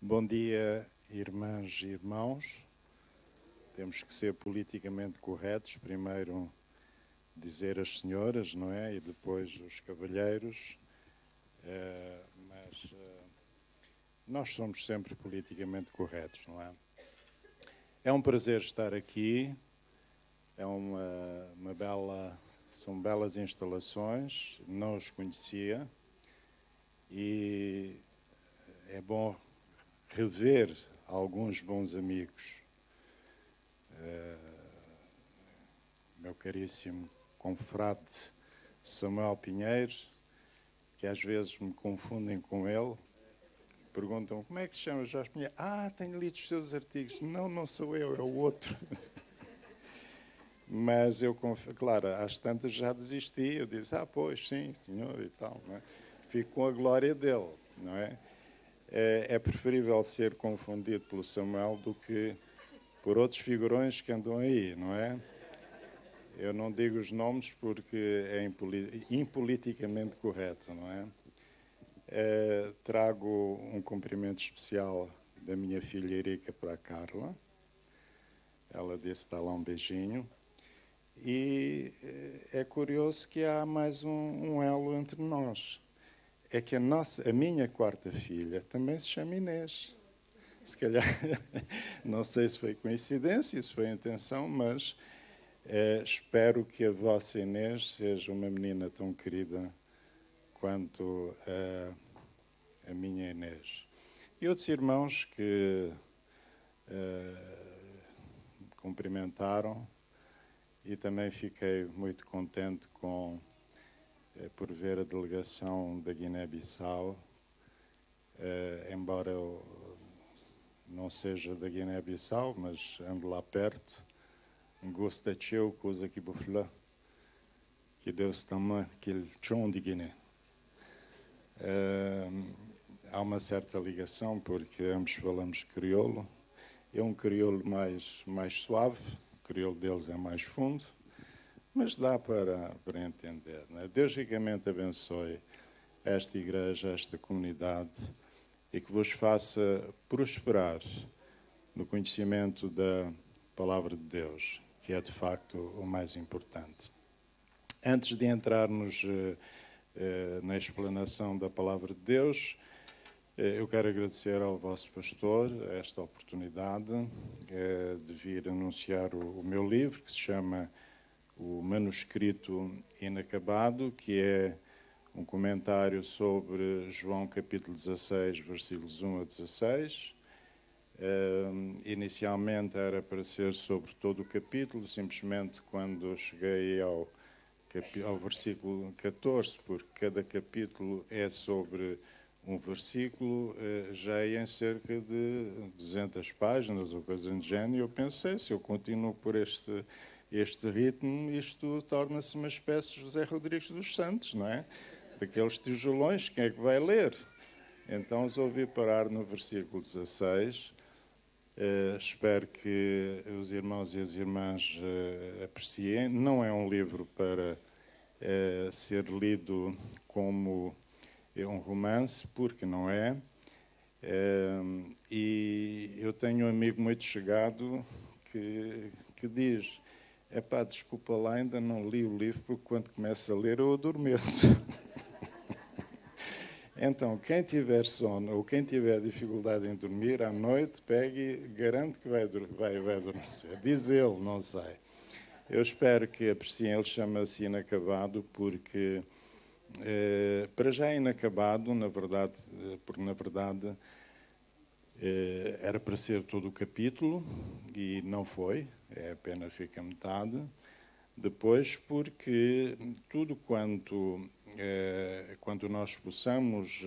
Bom dia, irmãs e irmãos. Temos que ser politicamente corretos. Primeiro dizer as senhoras, não é? E depois os cavalheiros. Mas nós somos sempre politicamente corretos, não é? É um prazer estar aqui. É são belas instalações. Não os conhecia. E é bom rever alguns bons amigos. Meu caríssimo confrade Samuel Pinheiros, que às vezes me confundem com ele, perguntam como é que se chama Jorge Pinheiro? Tenho lido os seus artigos. Não, não sou eu, é o outro. Mas eu, claro, às tantas já desisti. Eu disse, pois, sim, senhor, e tal. Não é? Fico com a glória dele, não é? É preferível ser confundido pelo Samuel do que por outros figurões que andam aí, não é? Eu não digo os nomes porque é impoliticamente correto, não é? Trago um cumprimento especial da minha filha Erika para a Carla. Ela disse dá lá um beijinho. E é curioso que há mais um elo entre nós. É que a minha quarta filha também se chama Inês. Se calhar, não sei se foi coincidência, se foi intenção, mas espero que a vossa Inês seja uma menina tão querida quanto a minha Inês. E outros irmãos que me cumprimentaram, e também fiquei muito contente por ver a delegação da Guiné-Bissau, embora eu não seja da Guiné-Bissau, mas ando lá perto. Gosto de eu, coisa que bufla, que Deus também, que ele chão de Guiné. Há uma certa ligação, porque ambos falamos crioulo. É um crioulo mais suave, o crioulo deles é mais fundo, mas dá para entender. Né? Deus ricamente abençoe esta igreja, esta comunidade, e que vos faça prosperar no conhecimento da palavra de Deus, que é de facto o mais importante. Antes de entrarmos na explanação da palavra de Deus, eu quero agradecer ao vosso pastor esta oportunidade de vir anunciar o meu livro, que se chama O Manuscrito Inacabado, que é um comentário sobre João capítulo 16, versículos 1 a 16. Inicialmente era para ser sobre todo o capítulo, simplesmente quando cheguei ao versículo 14, porque cada capítulo é sobre um versículo, já é em cerca de 200 páginas ou coisa do género, e eu pensei, se eu continuo por este ritmo, isto torna-se uma espécie de José Rodrigues dos Santos, não é? Daqueles tijolões, quem é que vai ler? Então resolvi parar no versículo 16. Espero que os irmãos e as irmãs apreciem. Não é um livro para ser lido como um romance, porque não é. E eu tenho um amigo muito chegado que diz: desculpa lá, ainda não li o livro, porque quando começo a ler eu adormeço. Então, quem tiver sono ou quem tiver dificuldade em dormir à noite, pegue e garante que vai adormecer. Diz ele, não sei. Eu espero que apreciem. Ele chama-se Inacabado porque, para já é inacabado, na verdade, porque na verdade era para ser todo o capítulo e não foi, apenas fica metade. Depois, porque tudo quanto nós possamos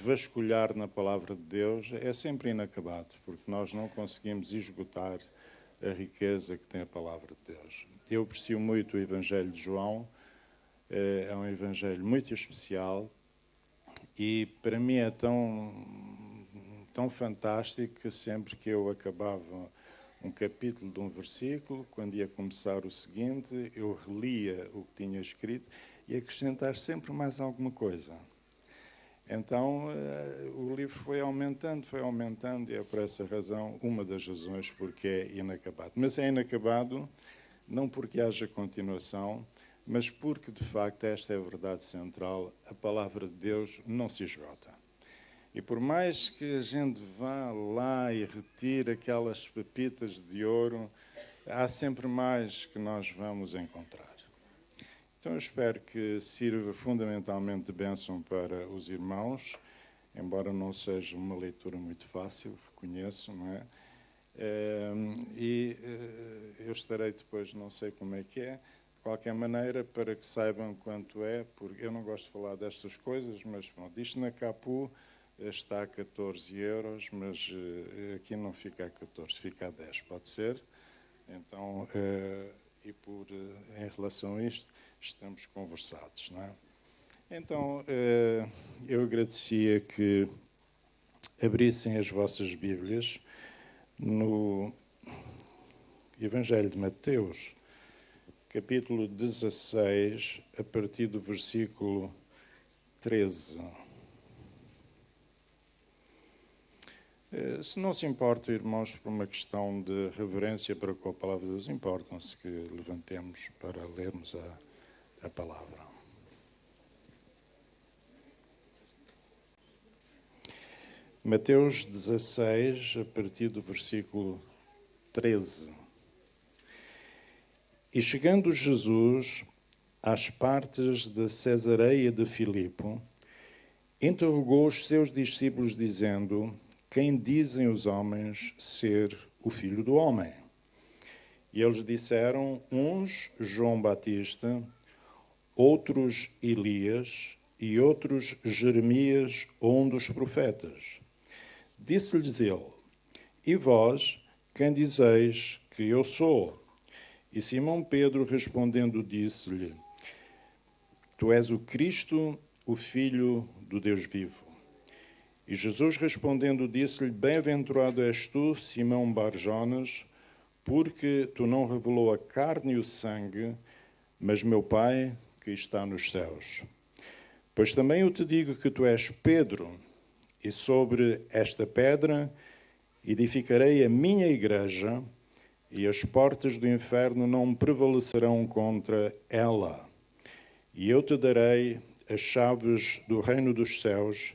vasculhar na palavra de Deus é sempre inacabado, porque nós não conseguimos esgotar a riqueza que tem a palavra de Deus. Eu aprecio muito o Evangelho de João, é um Evangelho muito especial e para mim é tão fantástico que sempre que eu acabava um capítulo de um versículo, quando ia começar o seguinte, eu relia o que tinha escrito e acrescentar sempre mais alguma coisa. Então, o livro foi aumentando, e é por essa razão, uma das razões porque é inacabado. Mas é inacabado não porque haja continuação, mas porque, de facto, esta é a verdade central, a palavra de Deus não se esgota. E por mais que a gente vá lá e retire aquelas pepitas de ouro, há sempre mais que nós vamos encontrar. Então eu espero que sirva fundamentalmente de bênção para os irmãos, embora não seja uma leitura muito fácil, reconheço, não é? Eu estarei depois, não sei como é que é, de qualquer maneira, para que saibam quanto é, porque eu não gosto de falar destas coisas, mas pronto, isto na Capu está a 14 euros, mas aqui não fica a 14, fica a 10, pode ser? Então, em relação a isto, estamos conversados, não é? Então, eu agradecia que abrissem as vossas Bíblias no Evangelho de Mateus, capítulo 16, a partir do versículo 13. Se não se importam, irmãos, por uma questão de reverência para com a palavra de Deus, importam-se que levantemos para lermos a palavra. Mateus 16, a partir do versículo 13. E chegando Jesus às partes de Cesareia de Filipe, interrogou os seus discípulos, dizendo: Quem dizem os homens ser o Filho do Homem? E eles disseram: uns João Batista, outros Elias e outros Jeremias ou um dos profetas. Disse-lhes ele: E vós, quem dizeis que eu sou? E Simão Pedro respondendo disse-lhe: Tu és o Cristo, o Filho do Deus vivo. E Jesus respondendo disse-lhe: Bem-aventurado és tu, Simão Bar-Jonas, porque tu não revelou a carne e o sangue, mas meu Pai que está nos céus. Pois também eu te digo que tu és Pedro, e sobre esta pedra edificarei a minha igreja, e as portas do inferno não prevalecerão contra ela. E eu te darei as chaves do reino dos céus,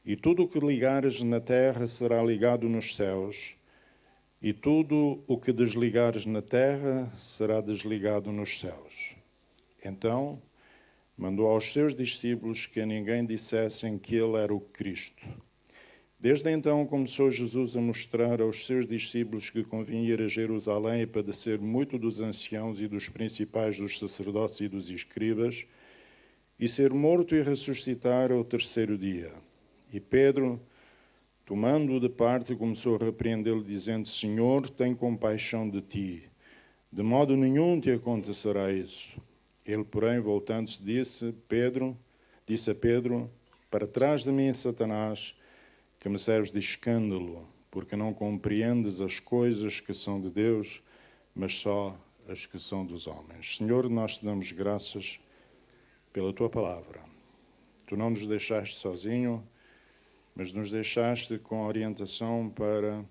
e tudo o que ligares na terra será ligado nos céus, e tudo o que desligares na terra será desligado nos céus. Então mandou aos seus discípulos que a ninguém dissessem que ele era o Cristo. Desde então começou Jesus a mostrar aos seus discípulos que convinha ir a Jerusalém e padecer muito dos anciãos e dos principais dos sacerdotes e dos escribas, e ser morto e ressuscitar ao terceiro dia. E Pedro, tomando-o de parte, começou a repreendê-lo, dizendo: Senhor, tem compaixão de ti, de modo nenhum te acontecerá isso. Ele, porém, voltando-se, disse a Pedro: Para trás de mim, Satanás, que me serves de escândalo, porque não compreendes as coisas que são de Deus, mas só as que são dos homens. Senhor, nós te damos graças pela tua palavra. Tu não nos deixaste sozinho, mas nos deixaste com orientação para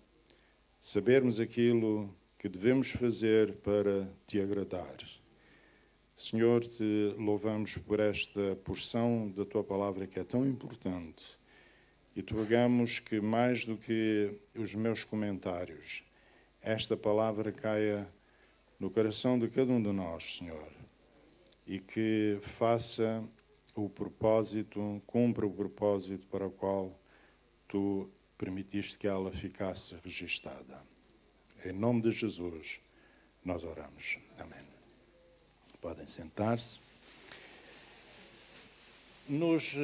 sabermos aquilo que devemos fazer para te agradar. Senhor, te louvamos por esta porção da tua palavra que é tão importante e te rogamos que, mais do que os meus comentários, esta palavra caia no coração de cada um de nós, Senhor, e que faça o propósito, cumpra o propósito para o qual tu permitiste que ela ficasse registada. Em nome de Jesus, nós oramos. Amém. Podem sentar-se. Nos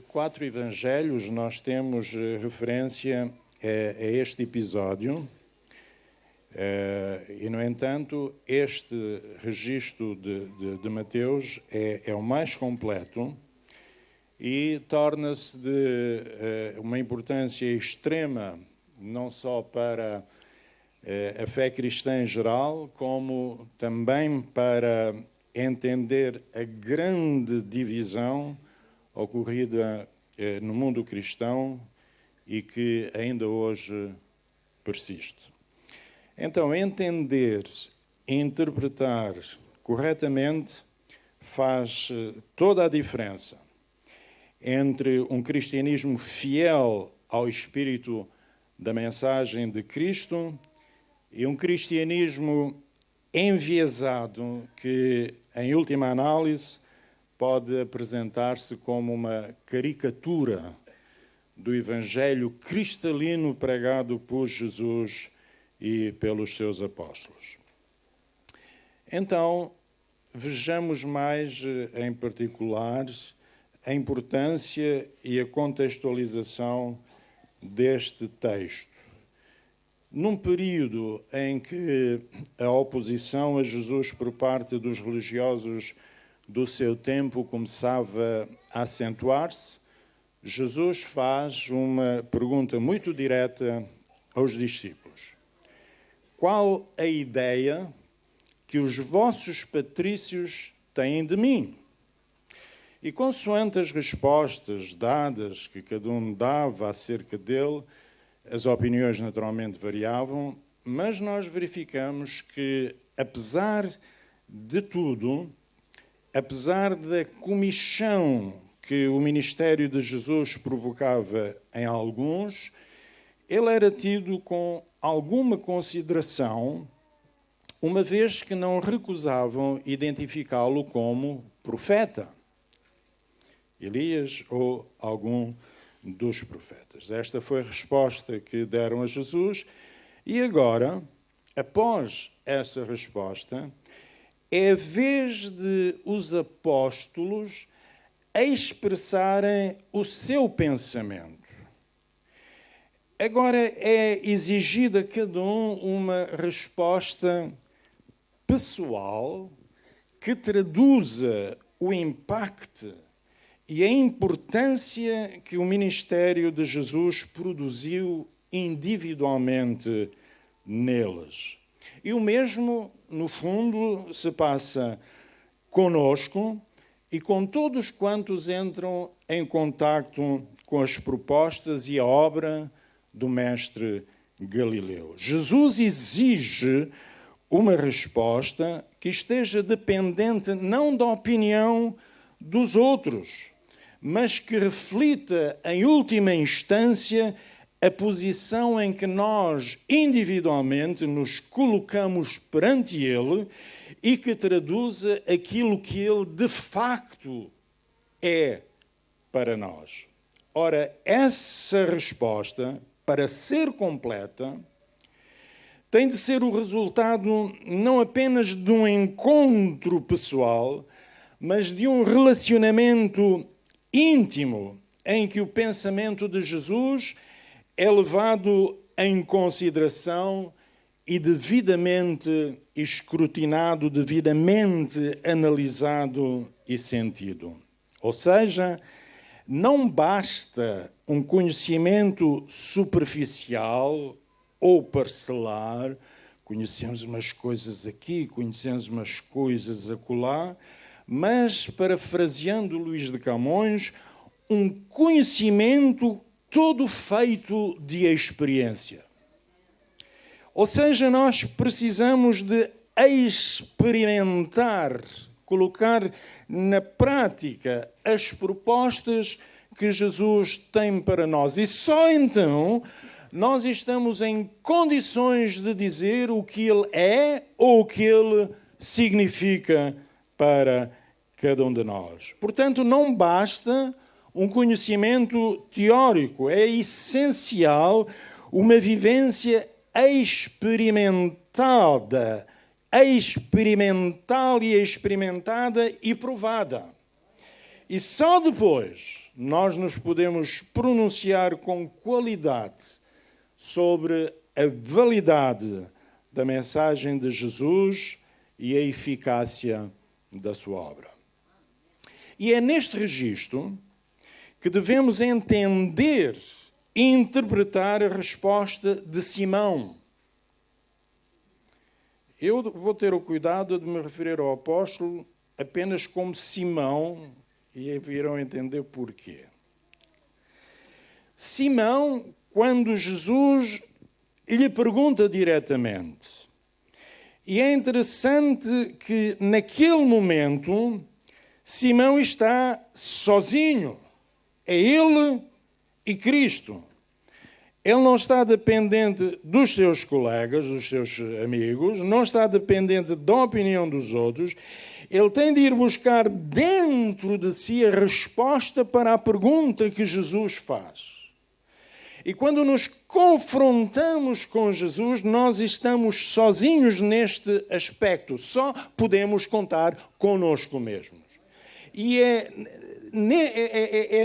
4 evangelhos nós temos referência a este episódio e, no entanto, este registro de Mateus é o mais completo e torna-se de uma importância extrema, não só para a fé cristã em geral, como também para entender a grande divisão ocorrida no mundo cristão e que ainda hoje persiste. Então, entender e interpretar corretamente faz toda a diferença entre um cristianismo fiel ao espírito da mensagem de Cristo e um cristianismo enviesado que, em última análise, pode apresentar-se como uma caricatura do Evangelho cristalino pregado por Jesus e pelos seus apóstolos. Então, vejamos mais em particular a importância e a contextualização deste texto. Num período em que a oposição a Jesus por parte dos religiosos do seu tempo começava a acentuar-se, Jesus faz uma pergunta muito direta aos discípulos. Qual a ideia que os vossos patrícios têm de mim? E consoante as respostas dadas que cada um dava acerca dele, as opiniões naturalmente variavam, mas nós verificamos que, apesar de tudo, apesar da comichão que o ministério de Jesus provocava em alguns, ele era tido com alguma consideração, uma vez que não recusavam identificá-lo como profeta, Elias ou algum dos profetas. Esta foi a resposta que deram a Jesus. E agora, após essa resposta, é a vez de os apóstolos expressarem o seu pensamento. Agora é exigida a cada um uma resposta pessoal que traduza o impacto e a importância que o ministério de Jesus produziu individualmente neles. E o mesmo, no fundo, se passa conosco e com todos quantos entram em contacto com as propostas e a obra do Mestre Galileu. Jesus exige uma resposta que esteja dependente não da opinião dos outros, mas que reflita, em última instância, a posição em que nós, individualmente, nos colocamos perante Ele e que traduza aquilo que Ele, de facto, é para nós. Ora, essa resposta, para ser completa, tem de ser o resultado não apenas de um encontro pessoal, mas de um relacionamento íntimo em que o pensamento de Jesus é levado em consideração e devidamente escrutinado, devidamente analisado e sentido. Ou seja, não basta um conhecimento superficial ou parcelar, conhecemos umas coisas aqui, conhecemos umas coisas acolá, mas, parafraseando Luís de Camões, um conhecimento todo feito de experiência. Ou seja, nós precisamos de experimentar, colocar na prática as propostas que Jesus tem para nós. E só então nós estamos em condições de dizer o que Ele é ou o que Ele significa para cada um de nós. Portanto, não basta um conhecimento teórico, é essencial uma vivência experimental e experimentada e provada. E só depois nós nos podemos pronunciar com qualidade sobre a validade da mensagem de Jesus e a eficácia da sua obra. E é neste registro que devemos entender e interpretar a resposta de Simão. Eu vou ter o cuidado de me referir ao apóstolo apenas como Simão, e virão entender porquê. Simão, quando Jesus lhe pergunta diretamente. E é interessante que, naquele momento, Simão está sozinho. É ele e Cristo. Ele não está dependente dos seus colegas, dos seus amigos, não está dependente da opinião dos outros. Ele tem de ir buscar dentro de si a resposta para a pergunta que Jesus faz. E quando nos confrontamos com Jesus, nós estamos sozinhos neste aspecto. Só podemos contar conosco mesmos. E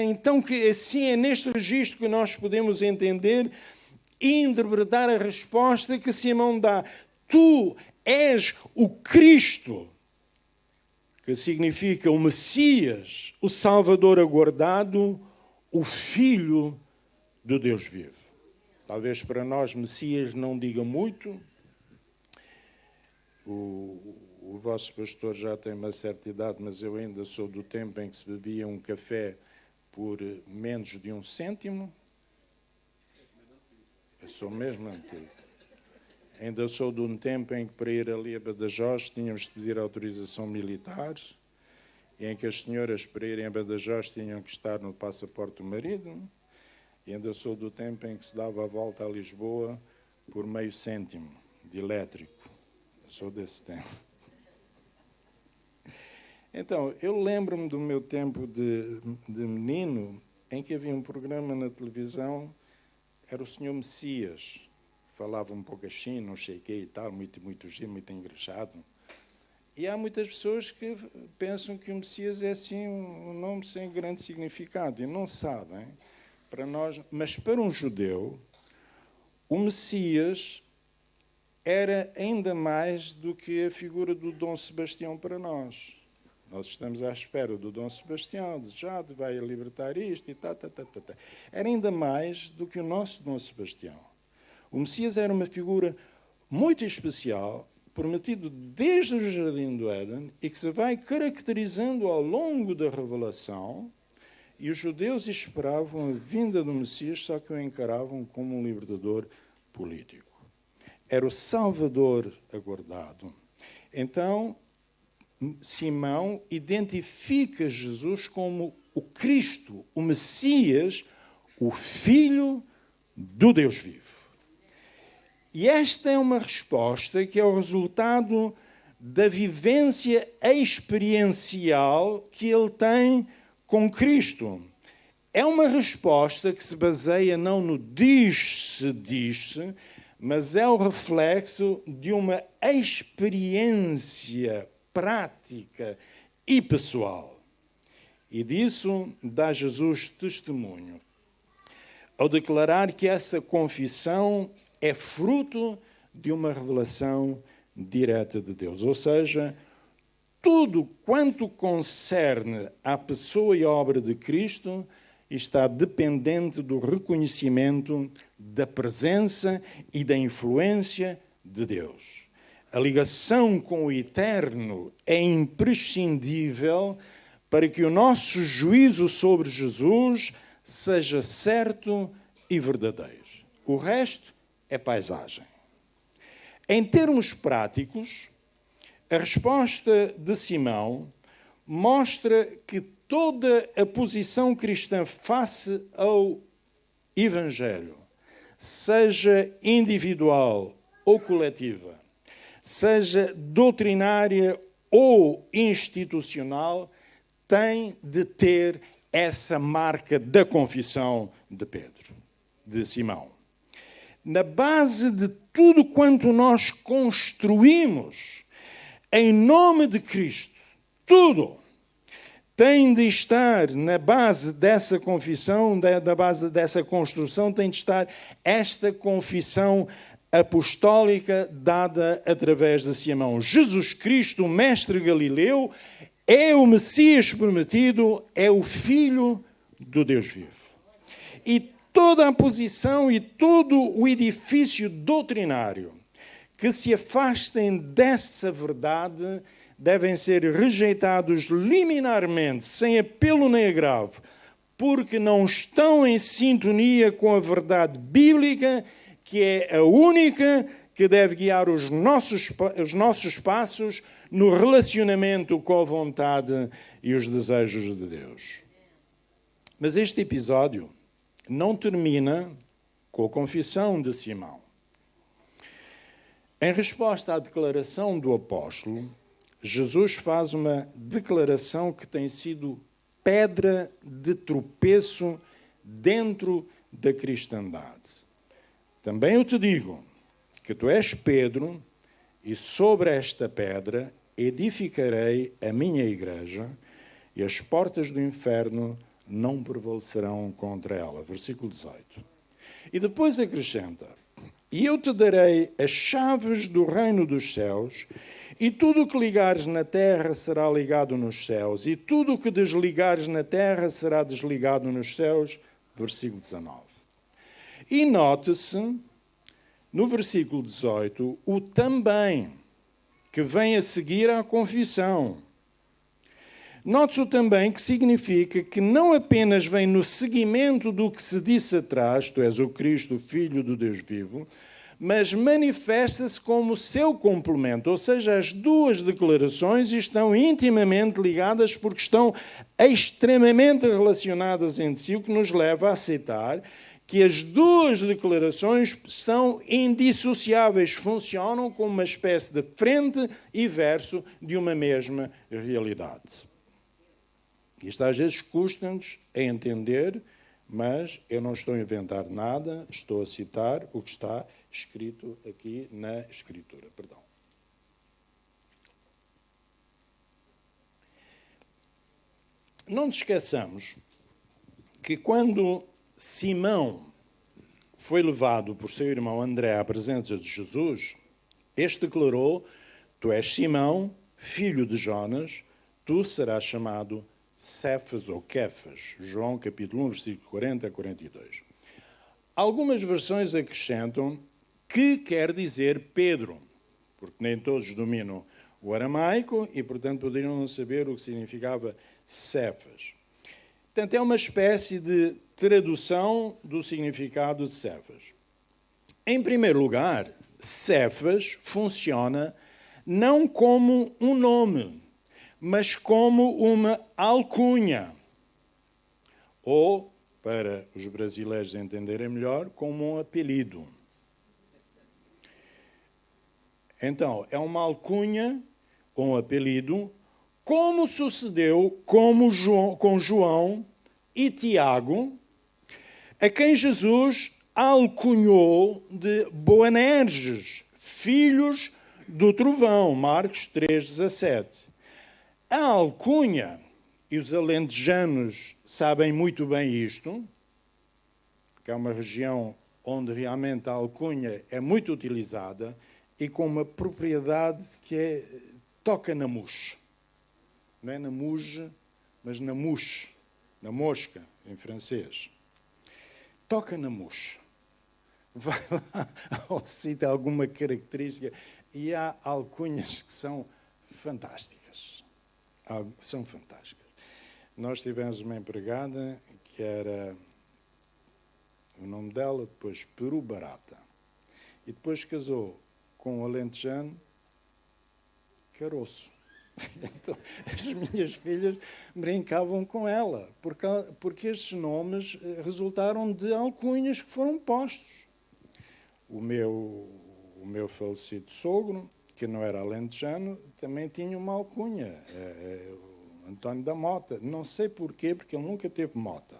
então que assim é neste registro que nós podemos entender e interpretar a resposta que Simão dá. Tu és o Cristo, que significa o Messias, o Salvador aguardado, o Filho do Deus vivo. Talvez para nós Messias não diga muito. O vosso pastor já tem uma certa idade, mas eu ainda sou do tempo em que se bebia um café por menos de 1 cêntimo. Eu sou mesmo antigo. Ainda sou de um tempo em que para ir ali a Badajoz tínhamos de pedir autorização militar, e em que as senhoras para irem a Badajoz tinham que estar no passaporte do marido. E ainda sou do tempo em que se dava a volta a Lisboa por meio cêntimo de elétrico. Eu sou desse tempo. Então, eu lembro-me do meu tempo de menino, em que havia um programa na televisão, era o Senhor Messias. Falava um pouco assim, não sei o quê e tal, muito giro, muito engraxado. E há muitas pessoas que pensam que o Messias é assim um nome sem grande significado, e não sabem. Para nós, mas para um judeu, o Messias era ainda mais do que a figura do Dom Sebastião para nós. Nós estamos à espera do Dom Sebastião, desejado, vai libertar isto e tal. Era ainda mais do que o nosso Dom Sebastião. O Messias era uma figura muito especial, prometido desde o Jardim do Éden, e que se vai caracterizando ao longo da revelação. E os judeus esperavam a vinda do Messias, só que o encaravam como um libertador político. Era o Salvador aguardado. Então, Simão identifica Jesus como o Cristo, o Messias, o Filho do Deus vivo. E esta é uma resposta que é o resultado da vivência experiencial que ele tem com Cristo. É uma resposta que se baseia não no diz-se, mas é o reflexo de uma experiência prática e pessoal. E disso dá Jesus testemunho, ao declarar que essa confissão é fruto de uma revelação direta de Deus. Ou seja, tudo quanto concerne à pessoa e obra de Cristo está dependente do reconhecimento da presença e da influência de Deus. A ligação com o Eterno é imprescindível para que o nosso juízo sobre Jesus seja certo e verdadeiro. O resto é paisagem. Em termos práticos, a resposta de Simão mostra que toda a posição cristã face ao Evangelho, seja individual ou coletiva, seja doutrinária ou institucional, tem de ter essa marca da confissão de Pedro, de Simão. Na base de tudo quanto nós construímos em nome de Cristo, tudo tem de estar na base dessa confissão, da base dessa construção, tem de estar esta confissão apostólica dada através de Simão. Jesus Cristo, o Mestre Galileu, é o Messias prometido, é o Filho do Deus vivo. E toda a posição e todo o edifício doutrinário que se afastem dessa verdade devem ser rejeitados liminarmente, sem apelo nem agravo, porque não estão em sintonia com a verdade bíblica, que é a única que deve guiar os nossos passos no relacionamento com a vontade e os desejos de Deus. Mas este episódio não termina com a confissão de Simão. Em resposta à declaração do apóstolo, Jesus faz uma declaração que tem sido pedra de tropeço dentro da cristandade. Também eu te digo que tu és Pedro, e sobre esta pedra edificarei a minha igreja, e as portas do inferno não prevalecerão contra ela. Versículo 18. E depois acrescenta: e eu te darei as chaves do reino dos céus, e tudo o que ligares na terra será ligado nos céus, e tudo o que desligares na terra será desligado nos céus. Versículo 19. E note-se, no versículo 18, o também, que vem a seguir à confissão. Note-se também que significa que não apenas vem no seguimento do que se disse atrás, tu és o Cristo, o Filho do Deus vivo, mas manifesta-se como seu complemento, ou seja, as duas declarações estão intimamente ligadas porque estão extremamente relacionadas entre si, o que nos leva a aceitar que as duas declarações são indissociáveis, funcionam como uma espécie de frente e verso de uma mesma realidade. Isto às vezes custa-nos a entender, mas eu não estou a inventar nada, estou a citar o que está escrito aqui na Escritura. Perdão. Não nos esqueçamos que quando Simão foi levado por seu irmão André à presença de Jesus, este declarou: tu és Simão, filho de Jonas, tu serás chamado Cefas ou Kefas. João capítulo 1, versículo 40 a 42. Algumas versões acrescentam que quer dizer Pedro, porque nem todos dominam o aramaico e, portanto, poderiam não saber o que significava Cefas. Portanto, é uma espécie de tradução do significado de Cefas. Em primeiro lugar, Cefas funciona não como um nome, mas como uma alcunha. Ou, para os brasileiros entenderem melhor, como um apelido. Então, é uma alcunha, ou um apelido, como sucedeu com João e Tiago, a quem Jesus alcunhou de Boanerges, filhos do trovão, Marcos 3,17. A alcunha, e os alentejanos sabem muito bem isto, porque é uma região onde realmente a alcunha é muito utilizada e com uma propriedade que toca na mousse. Não é na mousse, mas na mousse, na mosca, em francês. Toca na mousse. Vai lá ou cita alguma característica e há alcunhas que são fantásticas. São fantásticas. Nós tivemos uma empregada que era, o nome dela, depois Peru Barata. E depois casou com um alentejano, Caroço. Então, as minhas filhas brincavam com ela, porque estes nomes resultaram de alcunhas que foram postos. O meu falecido sogro, que não era alentejano, também tinha uma alcunha, António da Mota. Não sei porquê, porque ele nunca teve Mota.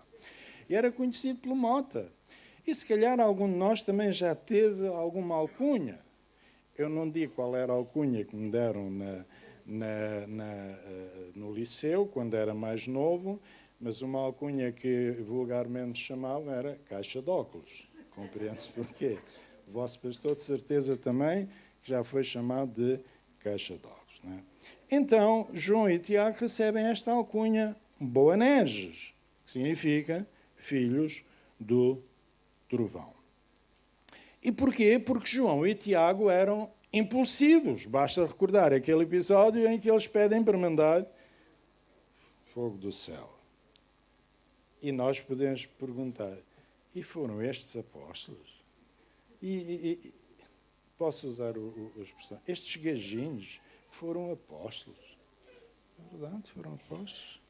E era conhecido pelo Mota. E se calhar algum de nós também já teve alguma alcunha. Eu não digo qual era a alcunha que me deram no liceu, quando era mais novo, mas uma alcunha que vulgarmente chamavam era caixa de óculos. Compreende-se porquê? O vosso pastor, de certeza, também já foi chamado de caixa de óculos. Não é? Então, João e Tiago recebem esta alcunha Boanerges, que significa filhos do trovão. E porquê? Porque João e Tiago eram impulsivos. Basta recordar aquele episódio em que eles pedem para mandar fogo do céu. E nós podemos perguntar, e foram estes apóstolos? Posso usar a expressão, estes gajinhos foram apóstolos? É verdade, foram apóstolos.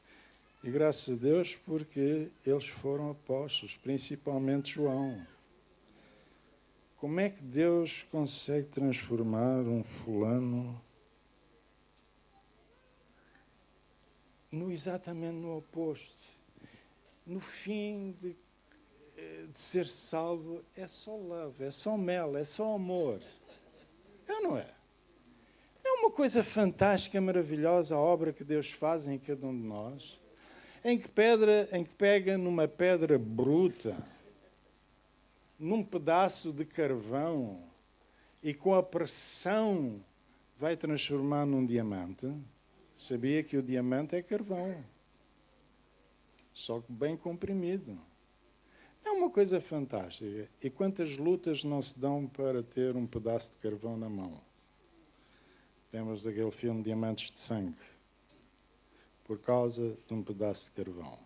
E graças a Deus porque eles foram apóstolos, principalmente João. Como é que Deus consegue transformar um fulano exatamente no oposto? No fim de ser salvo é só love, é só mel, é só amor. É ou não é? É uma coisa fantástica, maravilhosa a obra que Deus faz em cada um de nós, em que pega numa pedra bruta, num pedaço de carvão, e com a pressão vai transformar num diamante. Sabia que o diamante é carvão, só que bem comprimido. É uma coisa fantástica. E quantas lutas não se dão para ter um pedaço de carvão na mão? Lembras daquele filme Diamantes de Sangue? Por causa de um pedaço de carvão.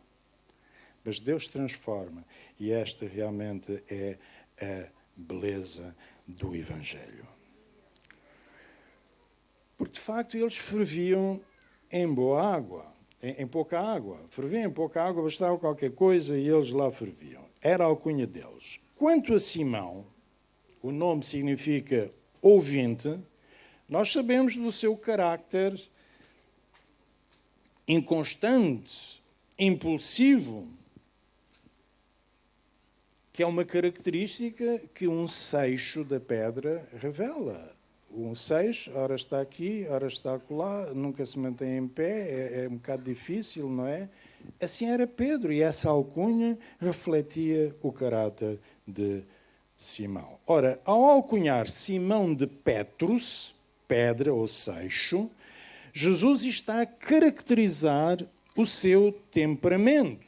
Mas Deus transforma. E esta realmente é a beleza do Evangelho. Porque, de facto, eles ferviam em boa água, em pouca água. Ferviam em pouca água, bastava qualquer coisa e eles lá ferviam. Era a alcunha deles. Quanto a Simão, o nome significa ouvinte, nós sabemos do seu caráter inconstante, impulsivo, que é uma característica que um seixo da pedra revela. Um seixo, ora está aqui, ora está acolá, nunca se mantém em pé, é um bocado difícil, não é? Assim era Pedro, e essa alcunha refletia o caráter de Simão. Ora, ao alcunhar Simão de Petrus, pedra ou seixo, Jesus está a caracterizar o seu temperamento.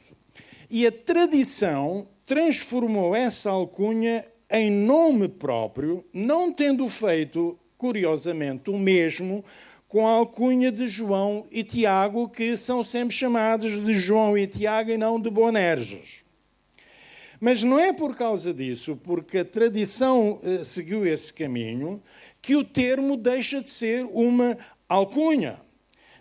E a tradição transformou essa alcunha em nome próprio, não tendo feito, curiosamente, o mesmo com a alcunha de João e Tiago, que são sempre chamados de João e Tiago e não de Boanerges. Mas não é por causa disso, porque a tradição seguiu esse caminho, que o termo deixa de ser uma alcunha.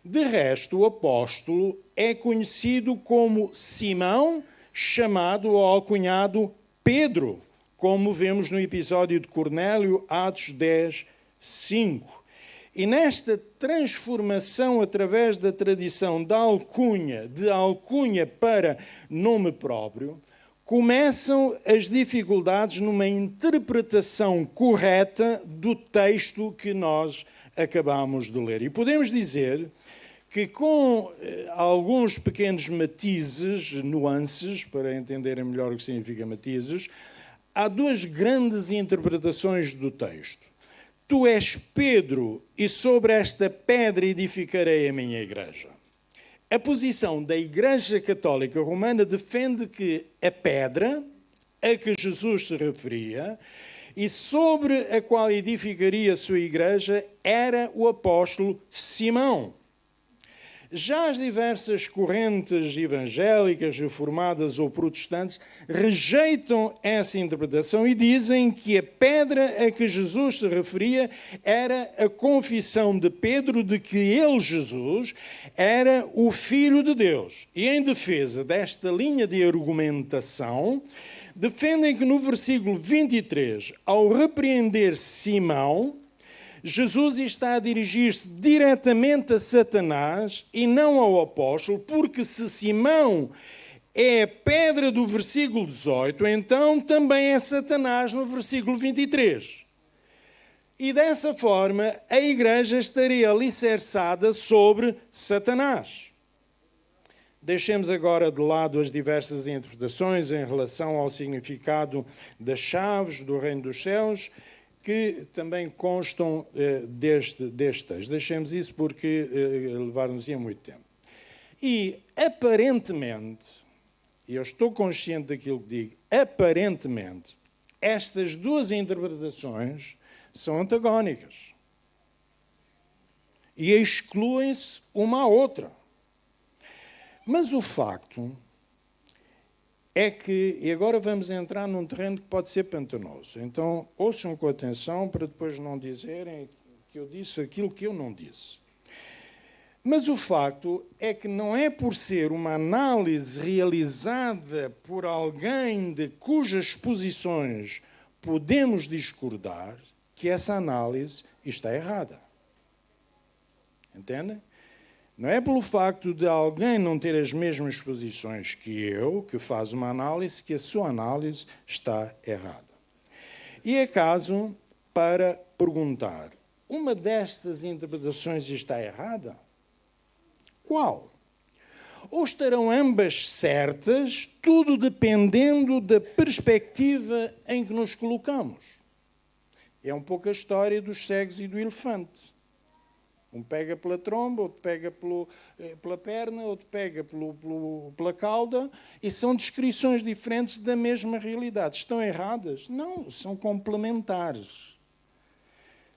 De resto, o apóstolo é conhecido como Simão, chamado ou alcunhado Pedro, como vemos no episódio de Cornélio, Atos 10, 5. E nesta transformação através da tradição da alcunha, de alcunha para nome próprio, começam as dificuldades numa interpretação correta do texto que nós acabamos de ler. E podemos dizer que com alguns pequenos matizes, nuances, para entenderem melhor o que significa matizes, há duas grandes interpretações do texto. Tu és Pedro, e sobre esta pedra edificarei a minha igreja. A posição da Igreja Católica Romana defende que a pedra a que Jesus se referia e sobre a qual edificaria a sua igreja era o apóstolo Simão. Já as diversas correntes evangélicas, reformadas ou protestantes, rejeitam essa interpretação e dizem que a pedra a que Jesus se referia era a confissão de Pedro de que ele, Jesus, era o Filho de Deus. E em defesa desta linha de argumentação, defendem que no versículo 23, ao repreender Simão, Jesus está a dirigir-se diretamente a Satanás e não ao apóstolo, porque se Simão é a pedra do versículo 18, então também é Satanás no versículo 23. E dessa forma, a igreja estaria alicerçada sobre Satanás. Deixemos agora de lado as diversas interpretações em relação ao significado das chaves do reino dos céus, que também constam deste texto. Deixemos isso porque levar-nos-ia muito tempo. E, aparentemente, e eu estou consciente daquilo que digo, aparentemente, estas duas interpretações são antagónicas. E excluem-se uma à outra. Mas o facto é que, e agora vamos entrar num terreno que pode ser pantanoso. Então, ouçam com atenção para depois não dizerem que eu disse aquilo que eu não disse. Mas o facto é que não é por ser uma análise realizada por alguém de cujas posições podemos discordar que essa análise está errada. Entendem? Não é pelo facto de alguém não ter as mesmas posições que eu, que faz uma análise, que a sua análise está errada. E é caso para perguntar, uma destas interpretações está errada? Qual? Ou estarão ambas certas, tudo dependendo da perspectiva em que nos colocamos? É um pouco a história dos cegos e do elefante. Um pega pela tromba, outro pega pela perna, outro pega pela cauda, e são descrições diferentes da mesma realidade. Estão erradas? Não, são complementares.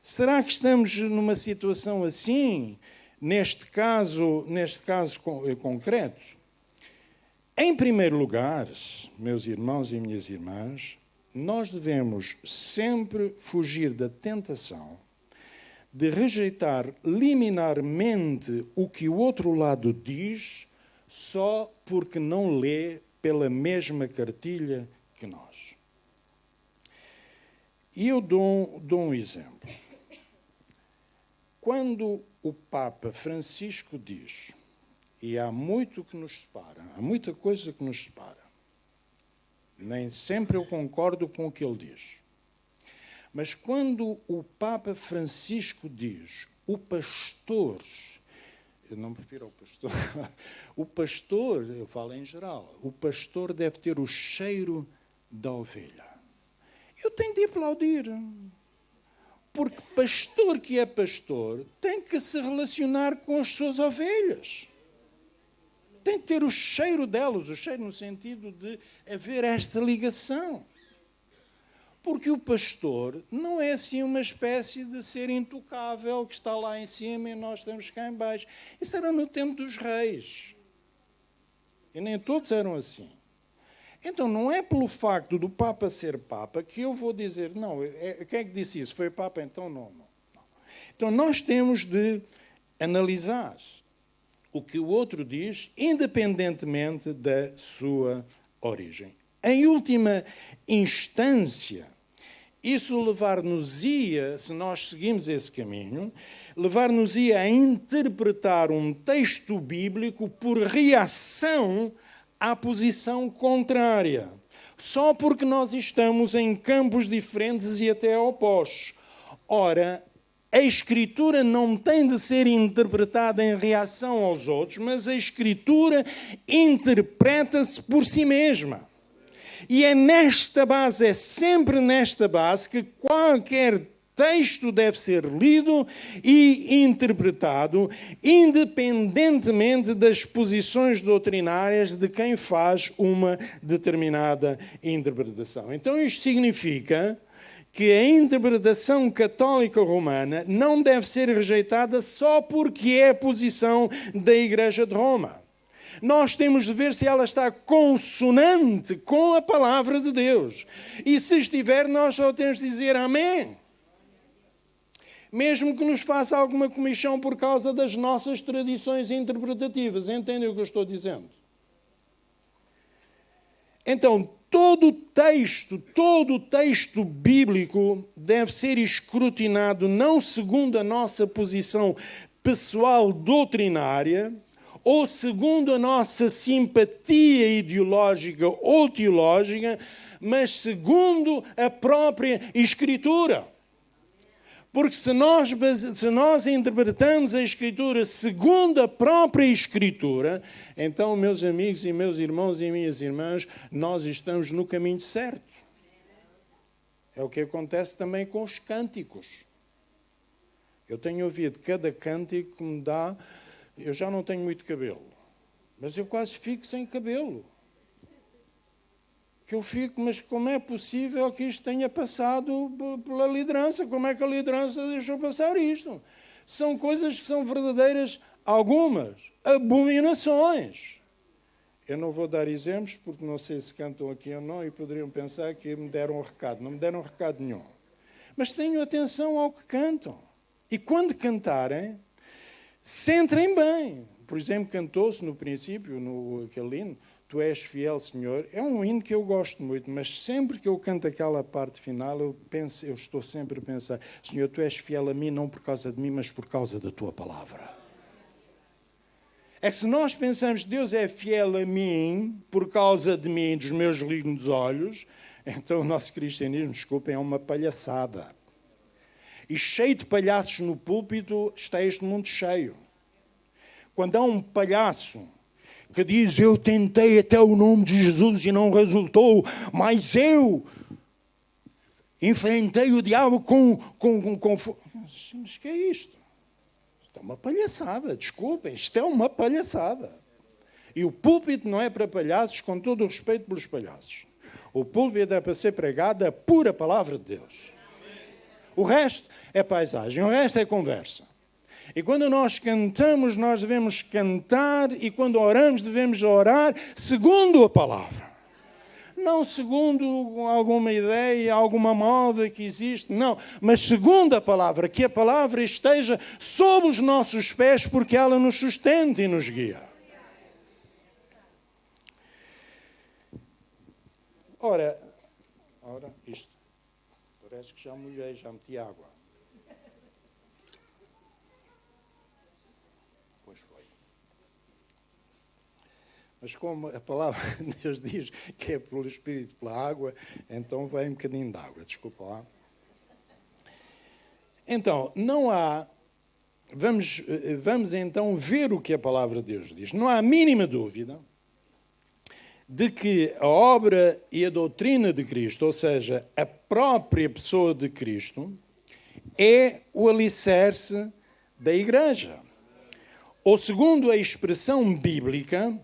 Será que estamos numa situação assim, neste caso concreto? Em primeiro lugar, meus irmãos e minhas irmãs, nós devemos sempre fugir da tentação de rejeitar liminarmente o que o outro lado diz só porque não lê pela mesma cartilha que nós. E eu dou um exemplo. Quando o Papa Francisco diz, e há muito que nos separa, há muita coisa que nos separa, nem sempre eu concordo com o que ele diz. Mas quando o Papa Francisco diz, o pastor, eu não prefiro o pastor, o pastor, eu falo em geral, o pastor deve ter o cheiro da ovelha. Eu tenho de aplaudir, porque pastor que é pastor tem que se relacionar com as suas ovelhas. Tem que ter o cheiro delas, o cheiro no sentido de haver esta ligação. Porque o pastor não é assim uma espécie de ser intocável que está lá em cima e nós estamos cá em baixo. Isso era no tempo dos reis. E nem todos eram assim. Então não é pelo facto do Papa ser Papa que eu vou dizer, não, quem é que disse isso? Foi Papa? Então não. Então nós temos de analisar o que o outro diz, independentemente da sua origem. Em última instância, isso levar-nos-ia, se nós seguimos esse caminho, levar-nos-ia a interpretar um texto bíblico por reação à posição contrária, só porque nós estamos em campos diferentes e até opostos. Ora, a Escritura não tem de ser interpretada em reação aos outros, mas a Escritura interpreta-se por si mesma. E é nesta base, é sempre nesta base, que qualquer texto deve ser lido e interpretado, independentemente das posições doutrinárias de quem faz uma determinada interpretação. Então isto significa que a interpretação católica romana não deve ser rejeitada só porque é a posição da Igreja de Roma. Nós temos de ver se ela está consonante com a palavra de Deus. E se estiver, nós só temos de dizer amém. Mesmo que nos faça alguma comichão por causa das nossas tradições interpretativas. Entendem o que eu estou dizendo? Então, todo o texto bíblico deve ser escrutinado não segundo a nossa posição pessoal doutrinária, ou segundo a nossa simpatia ideológica ou teológica, mas segundo a própria Escritura. Porque se nós interpretamos a Escritura segundo a própria Escritura, então, meus amigos e meus irmãos e minhas irmãs, nós estamos no caminho certo. É o que acontece também com os cânticos. Eu tenho ouvido cada cântico que me dá... Eu já não tenho muito cabelo, mas eu quase fico sem cabelo. Que eu fico, mas como é possível que isto tenha passado pela liderança? Como é que a liderança deixou passar isto? São coisas que são verdadeiras, algumas, abominações. Eu não vou dar exemplos, porque não sei se cantam aqui ou não, e poderiam pensar que me deram um recado. Não me deram recado nenhum. Mas tenham atenção ao que cantam. E quando cantarem, centrem bem. Por exemplo, cantou-se no princípio, aquele hino, Tu és fiel, Senhor. É um hino que eu gosto muito, mas sempre que eu canto aquela parte final, eu estou sempre a pensar, Senhor, Tu és fiel a mim, não por causa de mim, mas por causa da Tua palavra. É que se nós pensamos que Deus é fiel a mim, por causa de mim, dos meus lindos olhos, então o nosso cristianismo, desculpem, é uma palhaçada. E cheio de palhaços no púlpito, está este mundo cheio. Quando há um palhaço que diz, eu tentei até o nome de Jesus e não resultou, mas eu enfrentei o diabo com... Mas que é isto? Isto é uma palhaçada, desculpem, isto é uma palhaçada. E o púlpito não é para palhaços, com todo o respeito pelos palhaços. O púlpito é para ser pregado a pura palavra de Deus. O resto é paisagem, o resto é conversa. E quando nós cantamos, nós devemos cantar, e quando oramos, devemos orar segundo a palavra. Não segundo alguma ideia, alguma moda que existe, não. Mas segundo a palavra, que a palavra esteja sob os nossos pés, porque ela nos sustenta e nos guia. Ora, isto, parece que já molhei, já meti água. Pois foi. Mas como a palavra de Deus diz que é pelo Espírito, pela água, então vai um bocadinho de água, desculpa lá. Então, não há... Vamos então ver o que a palavra de Deus diz. Não há a mínima dúvida de que a obra e a doutrina de Cristo, ou seja, a própria pessoa de Cristo, é o alicerce da Igreja. Ou, segundo a expressão bíblica,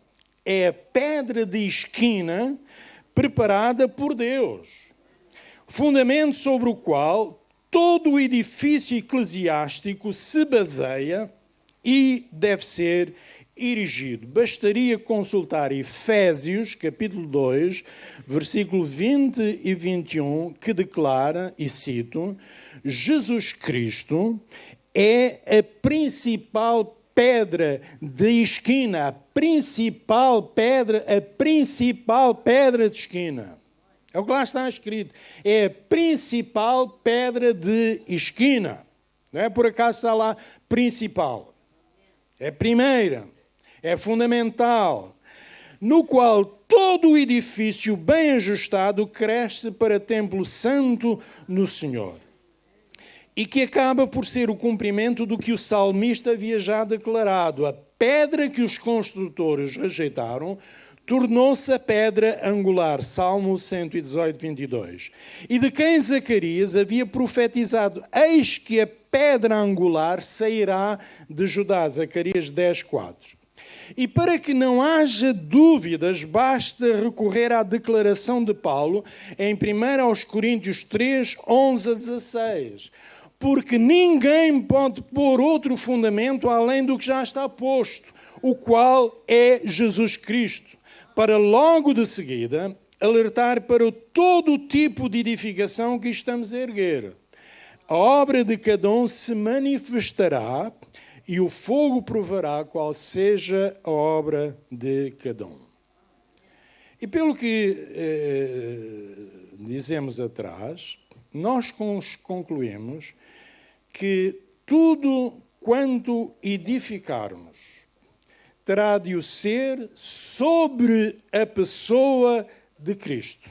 é a pedra de esquina preparada por Deus, fundamento sobre o qual todo o edifício eclesiástico se baseia e deve ser erigido. Bastaria consultar Efésios, capítulo 2, versículo 20 e 21, que declara, e cito, Jesus Cristo é a principal pedra de esquina, a principal pedra de esquina. É o que lá está escrito. É a principal pedra de esquina. Não é por acaso está lá principal. É primeira. É fundamental. No qual todo o edifício bem ajustado cresce para templo santo no Senhor. E que acaba por ser o cumprimento do que o salmista havia já declarado. A pedra que os construtores rejeitaram tornou-se a pedra angular. Salmo 118, 22. E de quem Zacarias havia profetizado, eis que a pedra angular sairá de Judá. Zacarias 10, 4. E para que não haja dúvidas, basta recorrer à declaração de Paulo em 1 Coríntios 3, 11 a 16. Porque ninguém pode pôr outro fundamento além do que já está posto, o qual é Jesus Cristo, para logo de seguida alertar para todo o tipo de edificação que estamos a erguer. A obra de cada um se manifestará e o fogo provará qual seja a obra de cada um. E pelo que dizemos atrás, nós concluímos que tudo quanto edificarmos terá de o ser sobre a pessoa de Cristo,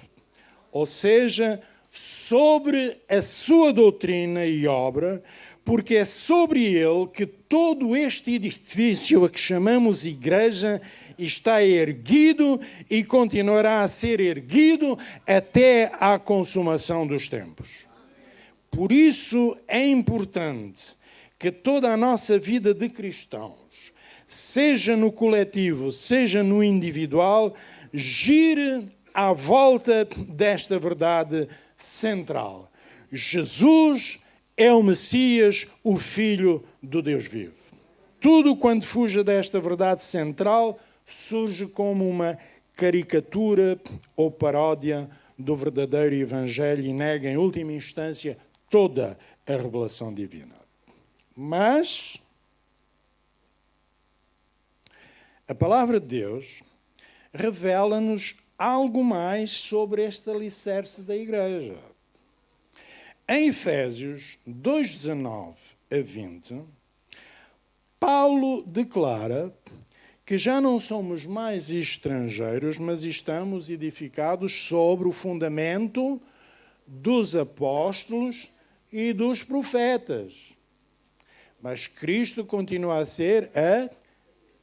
ou seja, sobre a sua doutrina e obra, porque é sobre ele que todo este edifício a que chamamos igreja está erguido e continuará a ser erguido até à consumação dos tempos. Por isso é importante que toda a nossa vida de cristãos, seja no coletivo, seja no individual, gire à volta desta verdade central. Jesus é o Messias, o Filho do Deus vivo. Tudo quanto fuja desta verdade central surge como uma caricatura ou paródia do verdadeiro Evangelho e nega, em última instância, toda a revelação divina. Mas a palavra de Deus revela-nos algo mais sobre este alicerce da Igreja. Em Efésios 2:19 a 20, Paulo declara que já não somos mais estrangeiros, mas estamos edificados sobre o fundamento dos apóstolos e dos profetas. Mas Cristo continua a ser a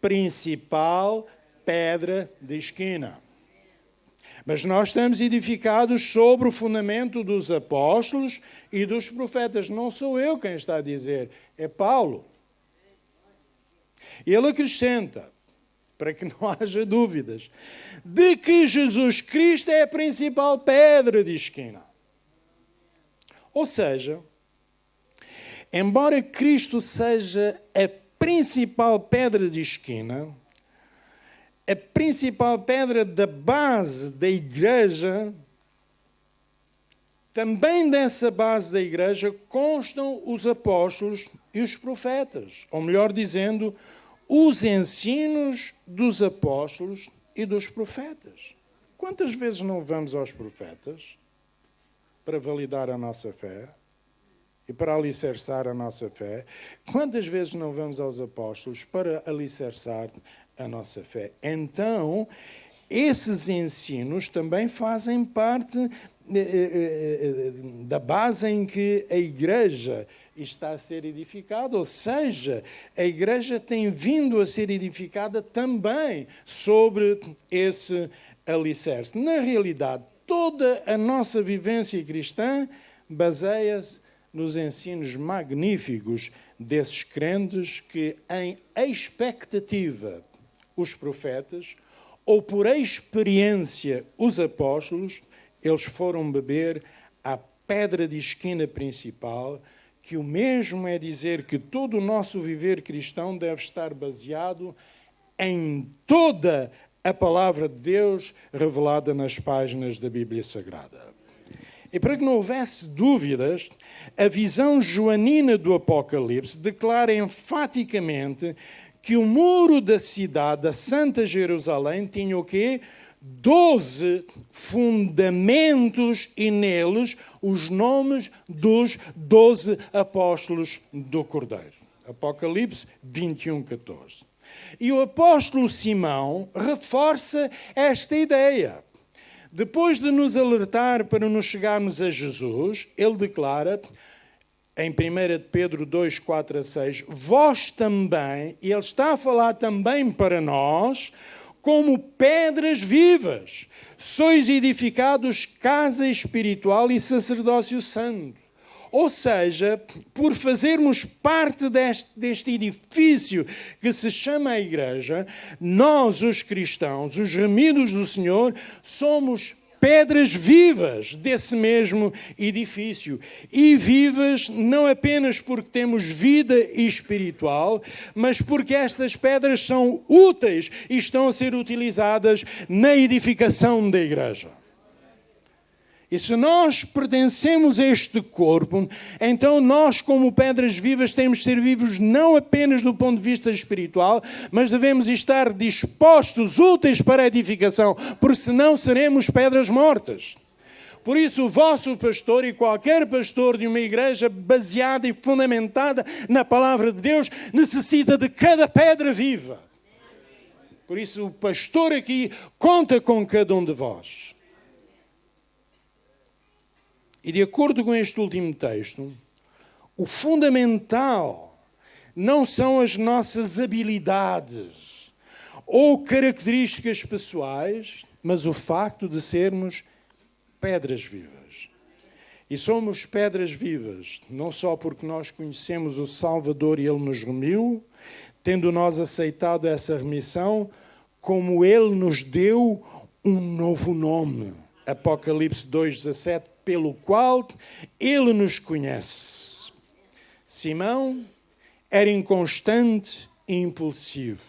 principal pedra de esquina. Mas nós estamos edificados sobre o fundamento dos apóstolos e dos profetas. Não sou eu quem está a dizer, é Paulo. E ele acrescenta, para que não haja dúvidas, de que Jesus Cristo é a principal pedra de esquina. Ou seja, embora Cristo seja a principal pedra de esquina, a principal pedra da base da igreja, também dessa base da igreja constam os apóstolos e os profetas. Ou melhor dizendo, os ensinos dos apóstolos e dos profetas. Quantas vezes não vamos aos profetas para validar a nossa fé e para alicerçar a nossa fé? Quantas vezes não vamos aos apóstolos para alicerçar a nossa fé? Então, esses ensinos também fazem parte da base em que a igreja está a ser edificada, ou seja, a igreja tem vindo a ser edificada também sobre esse alicerce. Na realidade, toda a nossa vivência cristã baseia-se nos ensinos magníficos desses crentes que, em expectativa, os profetas, ou por experiência, os apóstolos, eles foram beber à pedra de esquina principal, que o mesmo é dizer que todo o nosso viver cristão deve estar baseado em toda a palavra de Deus revelada nas páginas da Bíblia Sagrada. E para que não houvesse dúvidas, a visão joanina do Apocalipse declara enfaticamente que o muro da cidade, da Santa Jerusalém, tinha o quê? 12 fundamentos e neles os nomes dos 12 apóstolos do Cordeiro. Apocalipse 21:14. E o apóstolo Simão reforça esta ideia. Depois de nos alertar para nos chegarmos a Jesus, ele declara, em 1 Pedro 2, 4 a 6, vós também, e ele está a falar também para nós, como pedras vivas, sois edificados casa espiritual e sacerdócio santo. Ou seja, por fazermos parte deste edifício que se chama a Igreja, nós, os cristãos, os remidos do Senhor, somos pedras vivas desse mesmo edifício. E vivas não apenas porque temos vida espiritual, mas porque estas pedras são úteis e estão a ser utilizadas na edificação da Igreja. E se nós pertencemos a este corpo, então nós, como pedras vivas, temos de ser vivos não apenas do ponto de vista espiritual, mas devemos estar dispostos, úteis para a edificação, porque senão seremos pedras mortas. Por isso, o vosso pastor e qualquer pastor de uma igreja baseada e fundamentada na palavra de Deus necessita de cada pedra viva. Por isso, o pastor aqui conta com cada um de vós. E de acordo com este último texto, o fundamental não são as nossas habilidades ou características pessoais, mas o facto de sermos pedras vivas. E somos pedras vivas, não só porque nós conhecemos o Salvador e Ele nos remiu, tendo nós aceitado essa remissão, como Ele nos deu um novo nome. Apocalipse 2:17, pelo qual Ele nos conhece. Simão era inconstante e impulsivo.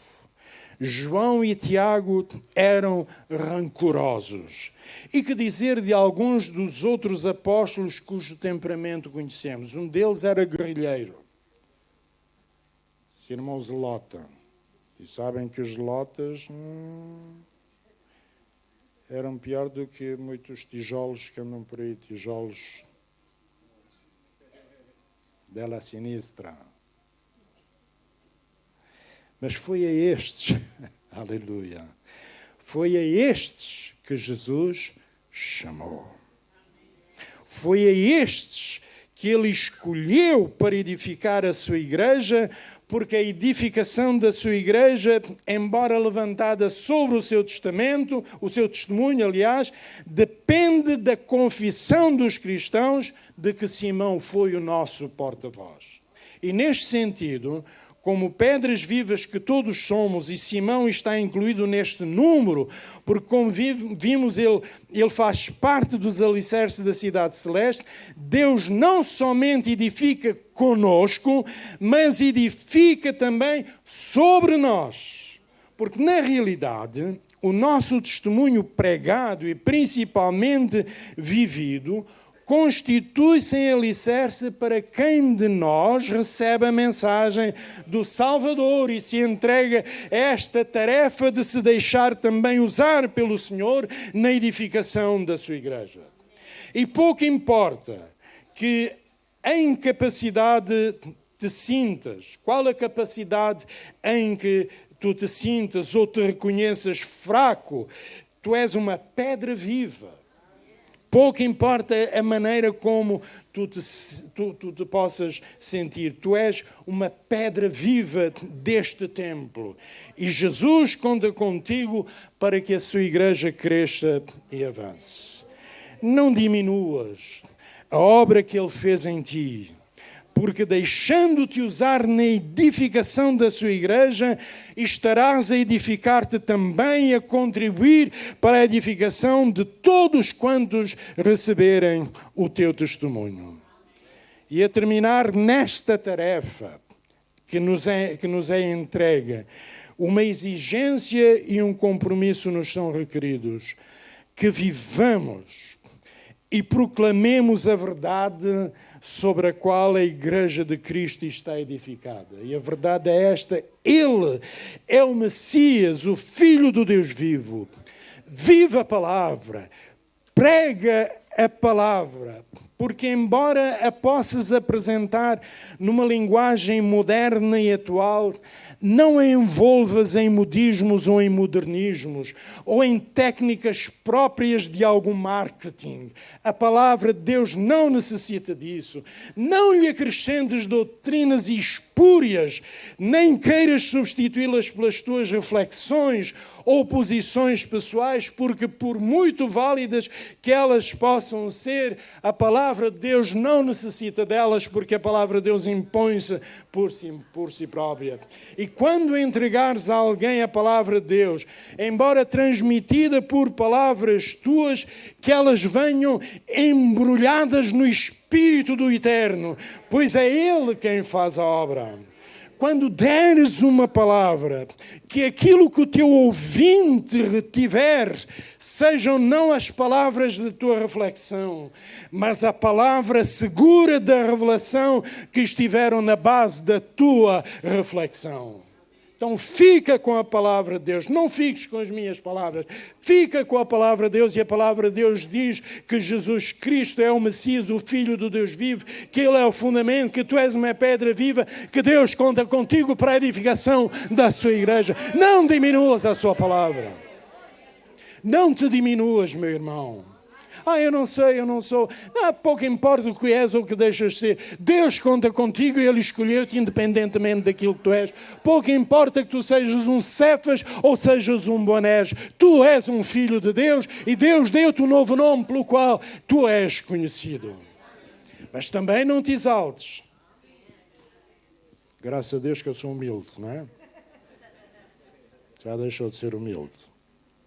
João e Tiago eram rancorosos. E que dizer de alguns dos outros apóstolos cujo temperamento conhecemos? Um deles era guerrilheiro. Os irmãos Zelota. E sabem que os Zelotas eram pior do que muitos tijolos que andam por aí, tijolos della sinistra. Mas foi a estes, aleluia, foi a estes que Jesus chamou. Foi a estes que ele escolheu para edificar a sua igreja, porque a edificação da sua igreja, embora levantada sobre o seu testamento, o seu testemunho, aliás, depende da confissão dos cristãos de que Simão foi o nosso porta-voz. E neste sentido, como pedras vivas que todos somos, e Simão está incluído neste número, porque como vimos, ele faz parte dos alicerces da cidade celeste, Deus não somente edifica conosco, mas edifica também sobre nós. Porque na realidade, o nosso testemunho pregado e principalmente vivido constitui-se em alicerce para quem de nós recebe a mensagem do Salvador e se entrega a esta tarefa de se deixar também usar pelo Senhor na edificação da sua igreja. E pouco importa que em capacidade te sintas, qual a capacidade em que tu te sintas ou te reconheças fraco, tu és uma pedra viva. Pouco importa a maneira como tu te possas sentir. Tu és uma pedra viva deste templo. E Jesus conta contigo para que a sua igreja cresça e avance. Não diminuas a obra que Ele fez em ti, porque deixando-te usar na edificação da sua igreja, estarás a edificar-te também, a contribuir para a edificação de todos quantos receberem o teu testemunho. E a terminar nesta tarefa que nos é entregue, uma exigência e um compromisso nos são requeridos, que vivamos e proclamemos a verdade sobre a qual a Igreja de Cristo está edificada. E a verdade é esta: Ele é o Messias, o Filho do Deus vivo. Viva a palavra, prega a palavra, porque embora a possas apresentar numa linguagem moderna e atual, não a envolvas em modismos ou em modernismos, ou em técnicas próprias de algum marketing. A palavra de Deus não necessita disso. Não lhe acrescentes doutrinas espúrias, nem queiras substituí-las pelas tuas reflexões ou posições pessoais, porque por muito válidas que elas possam ser, a palavra de Deus não necessita delas, porque a palavra de Deus impõe-se por si própria. E quando entregares a alguém a palavra de Deus, embora transmitida por palavras tuas, que elas venham embrulhadas no Espírito do Eterno, pois é Ele quem faz a obra. Quando deres uma palavra, que aquilo que o teu ouvinte retiver sejam não as palavras da tua reflexão, mas a palavra segura da revelação que estiveram na base da tua reflexão. Então fica com a palavra de Deus, não fiques com as minhas palavras, fica com a palavra de Deus, e a palavra de Deus diz que Jesus Cristo é o Messias, o Filho do Deus vivo, que Ele é o fundamento, que tu és uma pedra viva, que Deus conta contigo para a edificação da sua igreja. Não diminuas a sua palavra. Não te diminuas, meu irmão. Eu não sei, eu não sou. Pouco importa o que és ou o que deixas de ser. Deus conta contigo e Ele escolheu-te independentemente daquilo que tu és. Pouco importa que tu sejas um Cefas ou sejas um Boanerges. Tu és um filho de Deus e Deus deu-te um novo nome pelo qual tu és conhecido. Mas também não te exaltes. Graças a Deus que eu sou humilde, não é? Já deixou de ser humilde.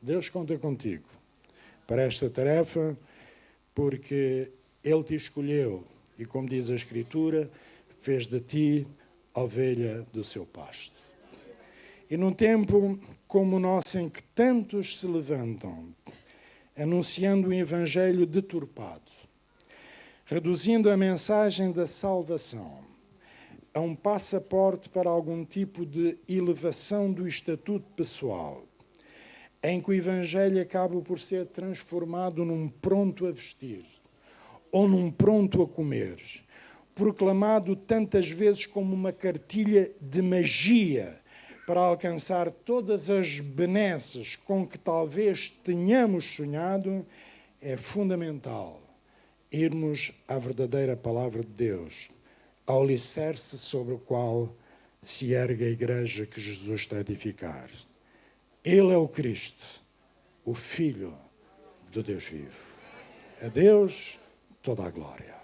Deus conta contigo para esta tarefa, porque Ele te escolheu e, como diz a Escritura, fez de ti ovelha do seu pasto. E num tempo como o nosso, em que tantos se levantam, anunciando o Evangelho deturpado, reduzindo a mensagem da salvação a um passaporte para algum tipo de elevação do estatuto pessoal, em que o Evangelho acaba por ser transformado num pronto a vestir ou num pronto a comer, proclamado tantas vezes como uma cartilha de magia para alcançar todas as benesses com que talvez tenhamos sonhado, é fundamental irmos à verdadeira palavra de Deus, ao alicerce sobre o qual se ergue a igreja que Jesus está a edificar. Ele é o Cristo, o Filho do Deus vivo. A Deus toda a glória.